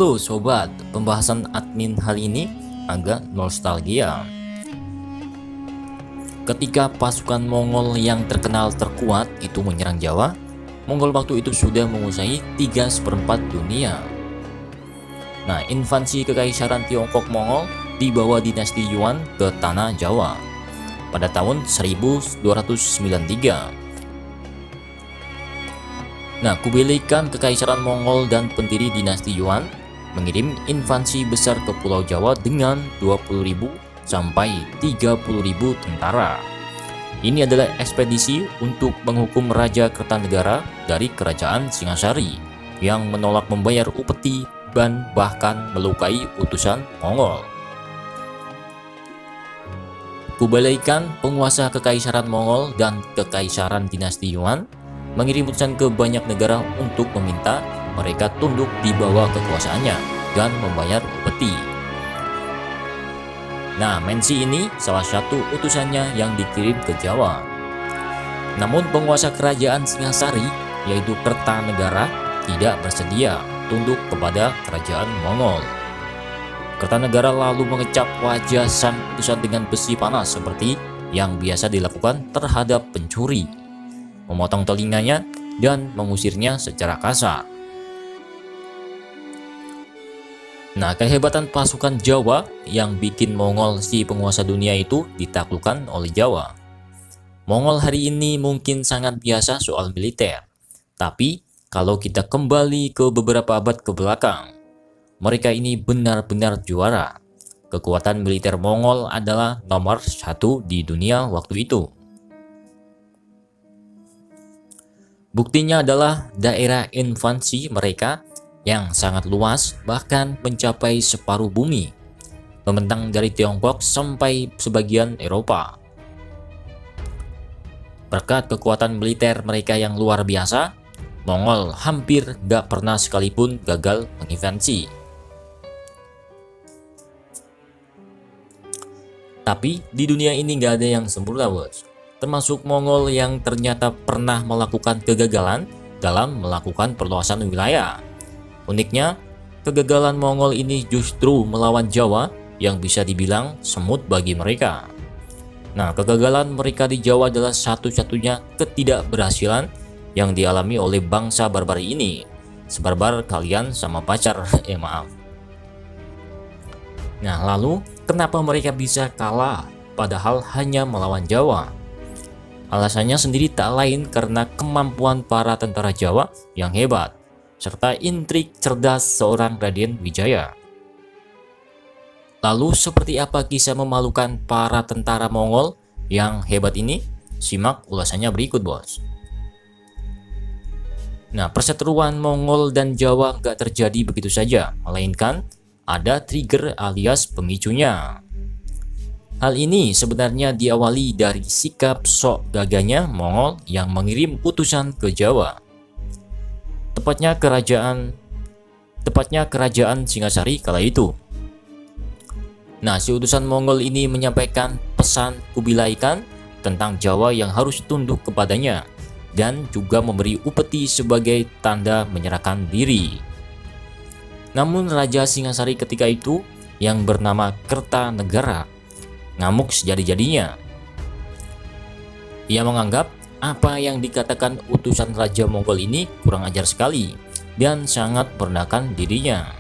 Halo sobat, pembahasan admin hari ini agak nostalgia. Ketika pasukan Mongol yang terkenal terkuat itu menyerang Jawa, Mongol waktu itu sudah menguasai 3/4 dunia. Nah, invasi kekaisaran Tiongkok Mongol dibawa dinasti Yuan ke tanah Jawa pada tahun 1293. Nah, Kubilai Khan kekaisaran Mongol dan pendiri dinasti Yuan mengirim invasi besar ke Pulau Jawa dengan 20.000 sampai 30.000 tentara. Ini adalah ekspedisi untuk menghukum Raja Kertanegara dari Kerajaan Singasari yang menolak membayar upeti dan bahkan melukai utusan Mongol. Kubilai Khan, penguasa kekaisaran Mongol dan kekaisaran dinasti Yuan, mengirim utusan ke banyak negara untuk meminta mereka tunduk di bawah kekuasaannya dan membayar upeti. Nah, Mensi ini salah satu utusannya yang dikirim ke Jawa. Namun penguasa kerajaan Singasari, yaitu Kertanegara, tidak bersedia tunduk kepada kerajaan Mongol. Kertanegara lalu mengecap wajah sang utusan dengan besi panas seperti yang biasa dilakukan terhadap pencuri, memotong telinganya dan mengusirnya secara kasar. Nah, kehebatan pasukan Jawa yang bikin Mongol si penguasa dunia itu ditaklukkan oleh Jawa. Mongol hari ini mungkin sangat biasa soal militer, tapi kalau kita kembali ke beberapa abad ke belakang, mereka ini benar-benar juara. Kekuatan militer Mongol adalah nomor 1 di dunia waktu itu. Buktinya adalah daerah invasi mereka yang sangat luas, bahkan mencapai separuh bumi, membentang dari Tiongkok sampai sebagian Eropa. Berkat kekuatan militer mereka yang luar biasa, Mongol hampir gak pernah sekalipun gagal menginvasi. Tapi di dunia ini gak ada yang sempurna, bos. Termasuk Mongol yang ternyata pernah melakukan kegagalan dalam melakukan perluasan wilayah. Uniknya, kegagalan Mongol ini justru melawan Jawa yang bisa dibilang semut bagi mereka. Nah, kegagalan mereka di Jawa adalah satu-satunya ketidakberhasilan yang dialami oleh bangsa barbar ini. Sebarbar kalian sama pacar, maaf. Nah, lalu kenapa mereka bisa kalah padahal hanya melawan Jawa? Alasannya sendiri tak lain karena kemampuan para tentara Jawa yang hebat, serta intrik cerdas seorang Raden Wijaya. Lalu seperti apa kisah memalukan para tentara Mongol yang hebat ini? Simak ulasannya berikut, bos. Nah, perseteruan Mongol dan Jawa gak terjadi begitu saja, melainkan ada trigger alias pemicunya. Hal ini sebenarnya diawali dari sikap sok gagahnya Mongol yang mengirim utusan ke Jawa. Tepatnya kerajaan Singasari kala itu. Nah, si utusan Mongol ini menyampaikan pesan Kubilai Khan tentang Jawa yang harus tunduk kepadanya dan juga memberi upeti sebagai tanda menyerahkan diri. Namun Raja Singasari ketika itu yang bernama Kertanegara ngamuk sejadi-jadinya. Ia menganggap apa yang dikatakan utusan Raja Mongol ini kurang ajar sekali dan sangat merendahkan dirinya.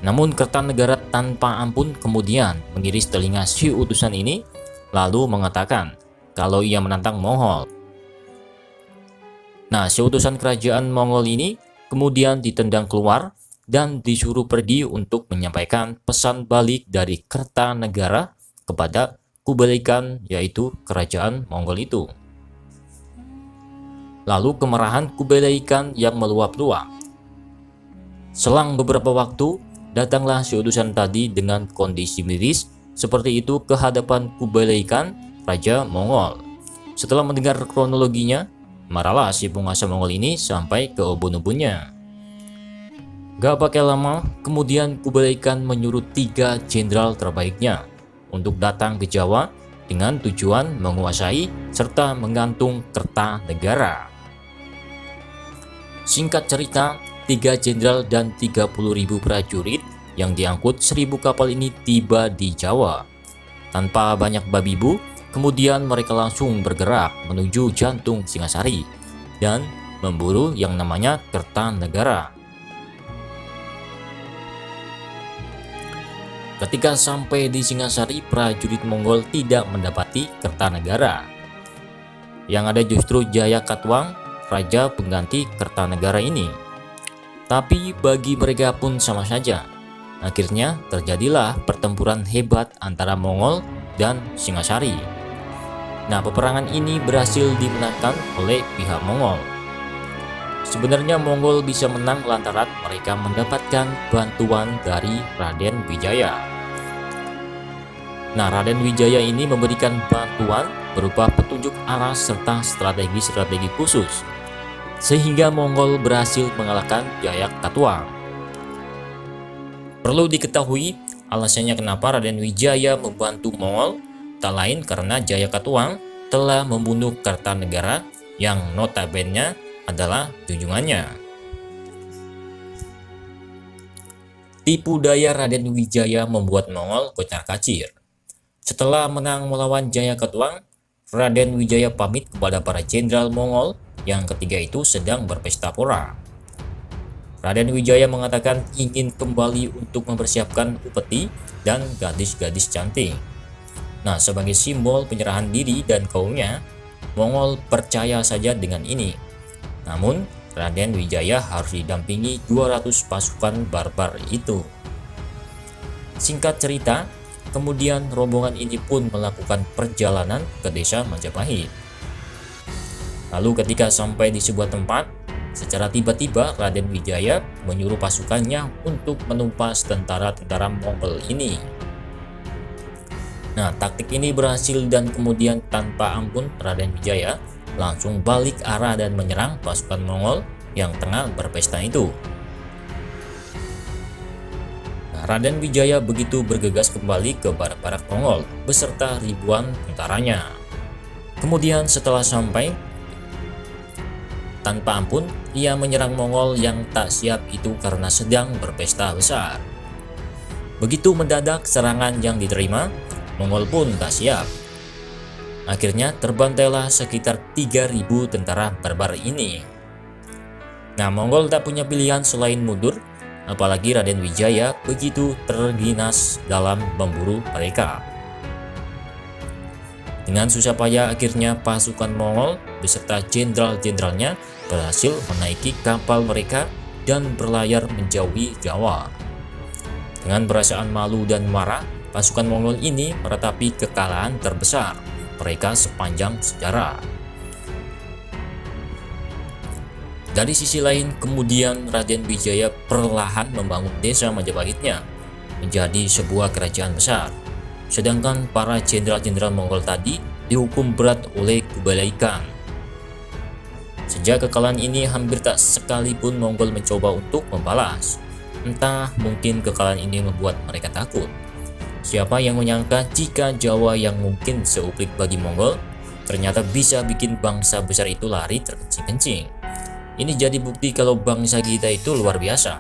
Namun Kertanegara tanpa ampun kemudian mengiris telinga si utusan ini lalu mengatakan kalau ia menantang Mongol. Nah, si utusan kerajaan Mongol ini kemudian ditendang keluar dan disuruh pergi untuk menyampaikan pesan balik dari Kertanegara kepada Kubilai Khan, yaitu kerajaan Mongol itu. Lalu kemarahan Kubilai Khan yang meluap-luap. Selang beberapa waktu, datanglah si utusan tadi dengan kondisi miris seperti itu ke hadapan Kubilai Khan, Raja Mongol. Setelah mendengar kronologinya, marahlah si penguasa Mongol ini sampai ke ubun-ubunnya. Gak pakai lama, kemudian Kubilai Khan menyuruh 3 jenderal terbaiknya untuk datang ke Jawa dengan tujuan menguasai serta menggantung Kertanegara. Singkat cerita, 3 jenderal dan 30.000 prajurit yang diangkut 1.000 kapal ini tiba di Jawa. Tanpa banyak babi bu, kemudian mereka langsung bergerak menuju jantung Singasari dan memburu yang namanya Kertanegara. Ketika sampai di Singasari, prajurit Mongol tidak mendapati Kertanegara. Yang ada justru Jayakatwang, raja pengganti Kertanegara ini. Tapi bagi mereka pun sama saja. Akhirnya terjadilah pertempuran hebat antara Mongol dan Singasari. Nah, peperangan ini berhasil dimenangkan oleh pihak Mongol. Sebenarnya Mongol bisa menang lantaran mereka mendapatkan bantuan dari Raden Wijaya. Nah, Raden Wijaya ini memberikan bantuan berupa petunjuk arah serta strategi-strategi khusus, sehingga Mongol berhasil mengalahkan Jayakatwang. Perlu diketahui, alasannya kenapa Raden Wijaya membantu Mongol tak lain karena Jayakatwang telah membunuh Kertanegara yang notabene adalah junjungannya. Tipu daya Raden Wijaya membuat Mongol kocar-kacir. Setelah menang melawan Jayakatwang, Raden Wijaya pamit kepada para jenderal Mongol yang ketiga itu sedang berpesta pora. Raden Wijaya mengatakan ingin kembali untuk mempersiapkan upeti dan gadis-gadis cantik. Nah, sebagai simbol penyerahan diri dan kaumnya, Mongol percaya saja dengan ini. Namun, Raden Wijaya harus didampingi 200 pasukan barbar itu. Singkat cerita, kemudian rombongan ini pun melakukan perjalanan ke desa Majapahit. Lalu ketika sampai di sebuah tempat, secara tiba-tiba Raden Wijaya menyuruh pasukannya untuk menumpas tentara-tentara Mongol ini. Nah, taktik ini berhasil dan kemudian tanpa ampun Raden Wijaya langsung balik arah dan menyerang pasukan Mongol yang tengah berpesta itu. Nah, Raden Wijaya begitu bergegas kembali ke barak-barak Mongol beserta ribuan tentaranya. Kemudian setelah sampai, tanpa ampun ia menyerang Mongol yang tak siap itu karena sedang berpesta besar. Begitu mendadak serangan yang diterima, Mongol pun tak siap. Akhirnya terbantailah sekitar 3.000 tentara barbar ini. Nah, Mongol tak punya pilihan selain mundur, apalagi Raden Wijaya begitu terginas dalam memburu mereka. Dengan susah payah akhirnya pasukan Mongol beserta jenderal-jenderalnya berhasil menaiki kapal mereka dan berlayar menjauhi Jawa. Dengan perasaan malu dan marah, pasukan Mongol ini meratapi kekalahan terbesar mereka sepanjang sejarah. Dari sisi lain, kemudian Raden Wijaya perlahan membangun desa Majapahitnya menjadi sebuah kerajaan besar. Sedangkan para jenderal-jenderal Mongol tadi dihukum berat oleh Kublai Khan. Sejak kekalahan ini hampir tak sekalipun Mongol mencoba untuk membalas. Entah mungkin kekalahan ini membuat mereka takut. Siapa yang menyangka jika Jawa yang mungkin seuplik bagi Mongol ternyata bisa bikin bangsa besar itu lari terkencing-kencing. Ini jadi bukti kalau bangsa kita itu luar biasa.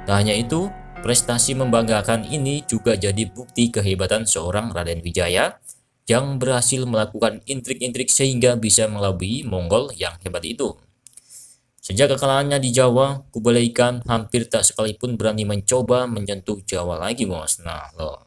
Tak hanya itu, prestasi membanggakan ini juga jadi bukti kehebatan seorang Raden Wijaya yang berhasil melakukan intrik-intrik sehingga bisa mengelabui Mongol yang hebat itu. Sejak kekalahannya di Jawa, Kublai Khan hampir tak sekalipun berani mencoba menyentuh Jawa lagi, bos. Nah, loh.